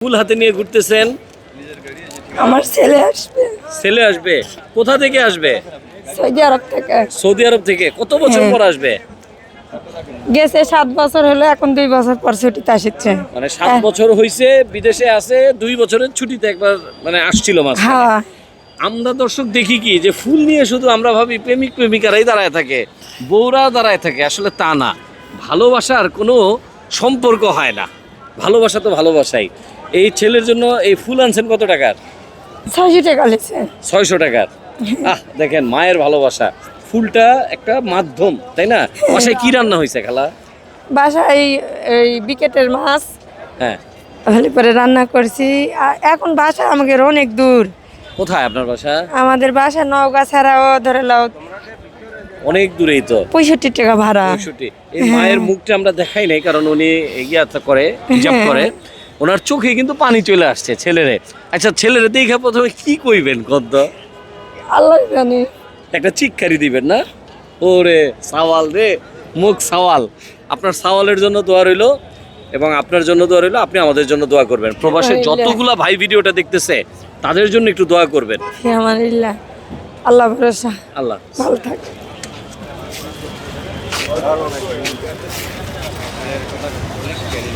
ফুল হাতে নিয়ে ঘুরতেছেন? আমার ছেলে আসবে। ছেলে আসবে? কোথা থেকে আসবে? সৌদি আরব থেকে। সৌদি আরব থেকে? কত বছর পর আসবে? গেছে 7 বছর হলো, এখন 2 বছর পর ছুটিতে আসছে। মানে 7 বছর হইছে বিদেশে আছে, 2 বছরের ছুটিতে একবার মানে আসছিল মাঝখানে। হ্যাঁ, আমরা দর্শক দেখি কি যে ফুল নিয়ে শুধু আমরা ভাবি প্রেমিক প্রেমিকারাই দাঁড়ায় থাকে, বউরা দাঁড়ায় থাকে। আসলে তা না, ভালোবাসার কোনো সম্পর্ক হয় না। ভালোবাসা তো ভালোবাসাই। এই ছেলের জন্য এই ফুল আনছেন কত টাকার? 600 টাকা লেছে। 600 টাকার। দেখেন মায়ের ভালোবাসা। ফুলটা একটা মাধ্যম, তাই না? বাসায় কি রান্না হয়েছে খালা? বাসায় এই বিকেটের মাছ হ্যাঁ। হলে পরে রান্না করছি। এখন বাসা আমাদের অনেক দূর। কোথায় আপনার বাসা? আমাদের বাসা নওগাঁ ছাড়াও ধরে লাও অনেক দূরেই তো। 65 টাকা ভাড়া। 65। এই মায়ের মুখটা আমরা দেখাই নাই, কারণ উনি এগিয়ে করে, হিজাব করে। ওনার চোখে কিন্তু পানি চলে আসছে ছেলেরে। আচ্ছা, ছেলেরে দেখে প্রথমে কি কইবেন গদ্য? আল্লাহ জানে। একটা চিৎকারি দিবেন না? ওরে সাওয়াল রে, মুখ সাওয়াল। আপনার সাওয়ালের জন্য দোয়া রইলো, এবং আপনার জন্য দোয়া রইলো। আপনি আমাদের জন্য দোয়া করবেন। প্রবাসে যতগুলা ভাই ভিডিওটা দেখতেছে তাদের জন্য একটু দোয়া করবেন। আমানিল্লাহ, আল্লাহ ভরসা। আল্লাহ ভালো থাক।